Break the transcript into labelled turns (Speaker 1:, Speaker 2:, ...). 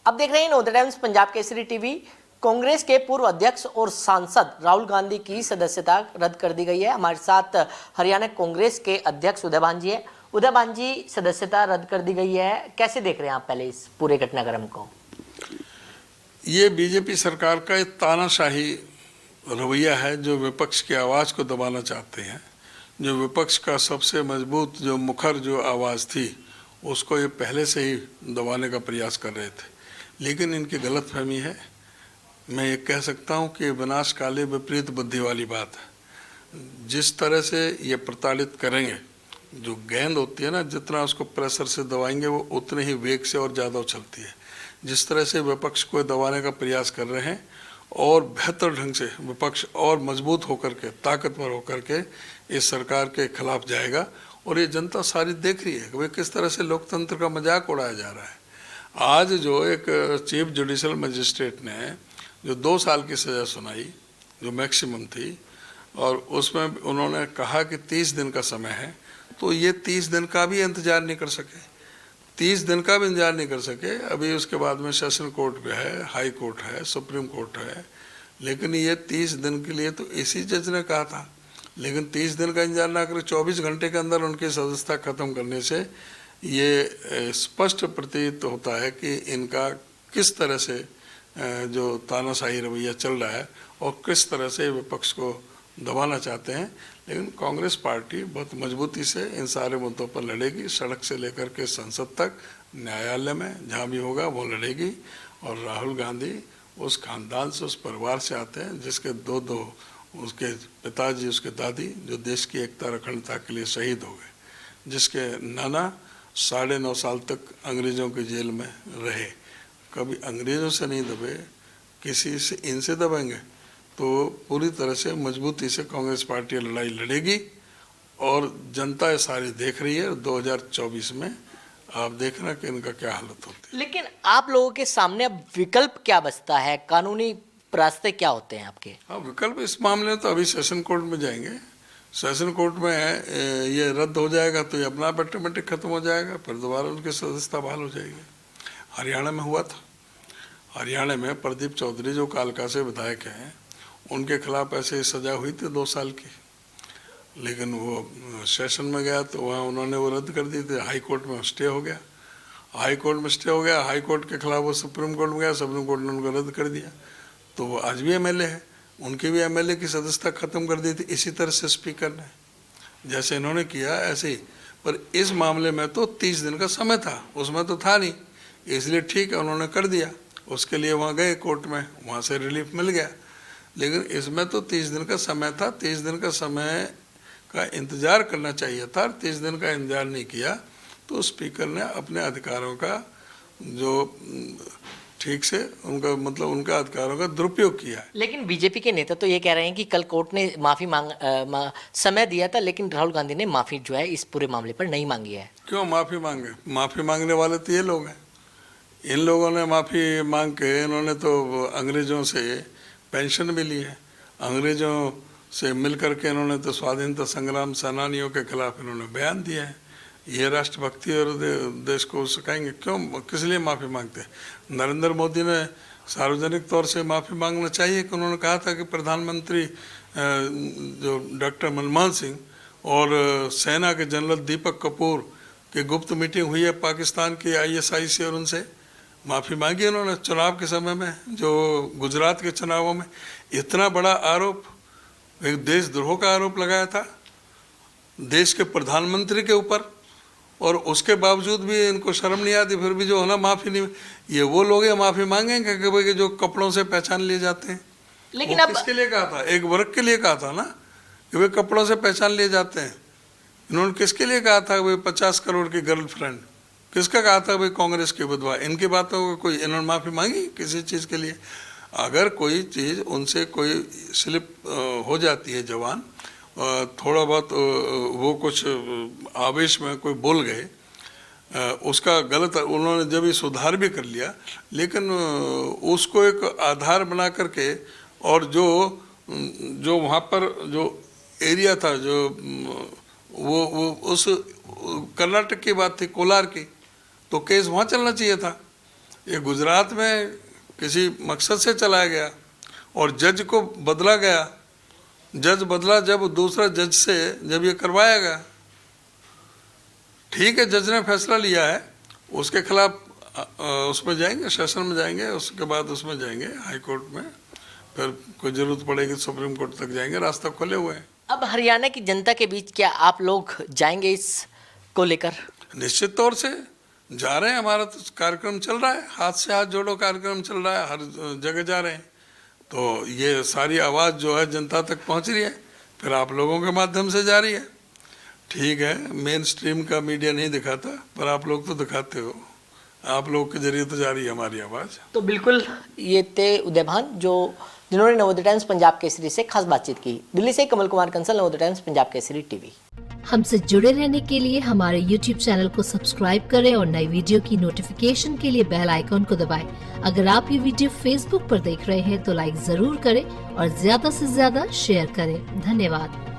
Speaker 1: अब देख रहे हैं नवोदय टाइम्स पंजाब केसरी टीवी। कांग्रेस के पूर्व अध्यक्ष और सांसद राहुल गांधी की सदस्यता रद्द कर दी गई है। हमारे साथ हरियाणा कांग्रेस के अध्यक्ष उदयभान जी है। उदयभान जी, सदस्यता रद्द कर दी गई है, कैसे देख रहे हैं आप पहले इस पूरे घटनाक्रम को?
Speaker 2: ये बीजेपी सरकार का एक तानाशाही रवैया है जो विपक्ष की आवाज़ को दबाना चाहते हैं। जो विपक्ष का सबसे मजबूत जो मुखर जो आवाज़ थी उसको ये पहले से ही दबाने का प्रयास कर रहे थे, लेकिन इनकी गलतफहमी है। मैं ये कह सकता हूँ कि विनाश काले विपरीत बुद्धि वाली बात है। जिस तरह से ये प्रताड़ित करेंगे, जो गेंद होती है ना, जितना उसको प्रेशर से दबाएंगे वो उतने ही वेग से और ज़्यादा उछलती है। जिस तरह से विपक्ष को दबाने का प्रयास कर रहे हैं और बेहतर ढंग से विपक्ष और मजबूत होकर के, ताकतवर होकर के इस सरकार के खिलाफ जाएगा। और ये जनता सारी देख रही है कि भाई किस तरह से लोकतंत्र का मजाक उड़ाया जा रहा है। आज जो एक चीफ जुडिशल मजिस्ट्रेट ने जो 2 साल की सज़ा सुनाई, जो मैक्सिमम थी, और उसमें उन्होंने कहा कि 30 दिन का समय है, तो ये 30 दिन का भी इंतज़ार नहीं कर सके। 30 दिन का भी इंतजार नहीं कर सके। अभी उसके बाद में सेशन कोर्ट भी है, हाई कोर्ट है, सुप्रीम कोर्ट है, लेकिन ये 30 दिन के लिए तो इसी जज ने कहा था। लेकिन 30 दिन का इंतजार ना कर 24 घंटे के अंदर उनकी सदस्यता खत्म करने से ये स्पष्ट प्रतीत होता है कि इनका किस तरह से जो तानाशाही रवैया चल रहा है और किस तरह से विपक्ष को दबाना चाहते हैं। लेकिन कांग्रेस पार्टी बहुत मजबूती से इन सारे मुद्दों पर लड़ेगी, सड़क से लेकर के संसद तक, न्यायालय में जहाँ भी होगा वो लड़ेगी। और राहुल गांधी उस खानदान से, उस परिवार से आते हैं जिसके दो उसके पिताजी, उसके दादी जो देश की एकता और अखंडता के लिए शहीद हो गए, जिसके नाना 9.5 साल तक अंग्रेज़ों के जेल में रहे। कभी अंग्रेज़ों से नहीं दबे, किसी से इनसे दबेंगे तो पूरी तरह से मजबूती से कांग्रेस पार्टी लड़ाई लड़ेगी। और जनता ये सारी देख रही है। 2024 में आप देखना कि इनका क्या हालत होती है।
Speaker 1: लेकिन आप लोगों के सामने अब विकल्प क्या बचता है? कानूनी रास्ते क्या होते हैं आपके?
Speaker 2: हाँ, विकल्प इस मामले में तो अभी सेशन कोर्ट में जाएंगे। सेशन कोर्ट में ये रद्द हो जाएगा तो ये अपना ऑटोमेटिक खत्म हो जाएगा, फिर दोबारा उनकी सदस्यता बहाल हो जाएगी। हरियाणा में हुआ था। हरियाणा में प्रदीप चौधरी जो कालका से विधायक हैं, उनके खिलाफ ऐसे ही सज़ा हुई थी 2 साल की, लेकिन वो सेशन में गया तो वहाँ उन्होंने वो रद्द कर दी थी। हाई कोर्ट में स्टे हो गया, हाई कोर्ट में स्टे हो गया, हाई कोर्ट के खिलाफ वो सुप्रीम कोर्ट में गया, सुप्रीम कोर्ट ने उनको रद्द कर दिया। तो वो आज भी एमएलए है, उनकी भी एमएलए की सदस्यता खत्म कर दी थी इसी तरह से स्पीकर ने, जैसे इन्होंने किया ऐसे ही। पर इस मामले में तो 30 दिन का समय था, उसमें तो था नहीं, इसलिए ठीक है उन्होंने कर दिया। उसके लिए वहाँ गए कोर्ट में, वहाँ से रिलीफ मिल गया। लेकिन इसमें तो 30 दिन का समय था, 30 दिन का समय का इंतज़ार करना चाहिए था। 30 दिन का इंतज़ार नहीं किया तो स्पीकर ने अपने अधिकारों का जो ठीक से उनका मतलब उनका अधिकारों का दुरुपयोग किया है।
Speaker 1: लेकिन बीजेपी के नेता तो ये कह रहे हैं कि कल कोर्ट ने माफी समय दिया था, लेकिन राहुल गांधी ने माफी जो है इस पूरे मामले पर नहीं मांगी है।
Speaker 2: क्यों माफी मांगे? माफी मांगने वाले तो ये लोग हैं। इन लोगों ने माफी मांग के, इन्होंने तो अंग्रेजों से पेंशन भी ली है, अंग्रेजों से मिल करके इन्होंने तो स्वाधीनता संग्राम सेनानियों के खिलाफ इन्होंने बयान दिया है। ये राष्ट्रभक्ति और देश को सिखाएंगे क्यों? किस लिए माफ़ी मांगते हैं? नरेंद्र मोदी ने सार्वजनिक तौर से माफ़ी मांगना चाहिए कि उन्होंने कहा था कि प्रधानमंत्री जो डॉक्टर मनमोहन सिंह और सेना के जनरल दीपक कपूर की गुप्त मीटिंग हुई है पाकिस्तान की ISI से, और उनसे माफ़ी मांगी उन्होंने चुनाव के समय में। जो गुजरात के चुनावों में इतना बड़ा आरोप, एक देशद्रोह का आरोप लगाया था देश के प्रधानमंत्री के ऊपर, और उसके बावजूद भी इनको शर्म नहीं आती, फिर भी जो है ना माफ़ी नहीं। ये वो लोग ये माफ़ी मांगेंगे कि भाई जो कपड़ों से पहचान लिए जाते हैं। लेकिन अब किसके लिए कहा था? एक वर्ग के लिए कहा था ना कि वे कपड़ों से पहचान लिए जाते हैं। इन्होंने किसके लिए कहा था? भाई 50 करोड़ की गर्लफ्रेंड, किसका कहा था? भाई कांग्रेस की विधवा। इनकी बातों को कोई इन्होंने माफ़ी मांगी किसी चीज़ के लिए? अगर कोई चीज़ उनसे कोई स्लिप हो जाती है जवान, थोड़ा बहुत वो कुछ आवेश में कोई बोल गए, उसका गलत उन्होंने जब ये सुधार भी कर लिया, लेकिन उसको एक आधार बना करके, और जो वहाँ पर जो एरिया था, जो वो उस कर्नाटक की बात थी, कोलार की, तो केस वहाँ चलना चाहिए था। ये गुजरात में किसी मकसद से चलाया गया और जज को बदला गया। जज बदला जब दूसरा जज से जब ये करवाया गया। ठीक है, जज ने फैसला लिया है, उसके खिलाफ उसमें जाएंगे, सेशन में जाएंगे, उसके बाद उसमें जाएंगे हाई कोर्ट में, फिर कोई ज़रूरत पड़ेगी सुप्रीम कोर्ट तक जाएंगे, रास्ता खोले हुए हैं।
Speaker 1: अब हरियाणा की जनता के बीच क्या आप लोग जाएंगे इस को लेकर?
Speaker 2: निश्चित तौर से जा रहे हैं, हमारा तो कार्यक्रम चल रहा है, हाथ से हाथ जोड़ो कार्यक्रम चल रहा है, हर जगह जा रहे हैं। तो ये सारी आवाज़ जो है जनता तक पहुंच रही है, फिर आप लोगों के माध्यम से जा रही है। ठीक है, मेन स्ट्रीम का मीडिया नहीं दिखाता, पर आप लोग तो दिखाते हो, आप लोग के जरिए तो जा रही है हमारी आवाज़।
Speaker 1: तो बिल्कुल ये थे उदय भान जिन्होंने नवोदय टाइम्स पंजाब केसरी से खास बातचीत की। दिल्ली से कमल कुमार कंसल, नवोदय टाइम्स पंजाब केसरी टीवी।
Speaker 3: हमसे जुड़े रहने के लिए हमारे YouTube चैनल को सब्सक्राइब करें और नई वीडियो की नोटिफिकेशन के लिए बेल आइकॉन को दबाएं। अगर आप ये वीडियो Facebook पर देख रहे हैं तो लाइक जरूर करें और ज्यादा से ज्यादा शेयर करें। धन्यवाद।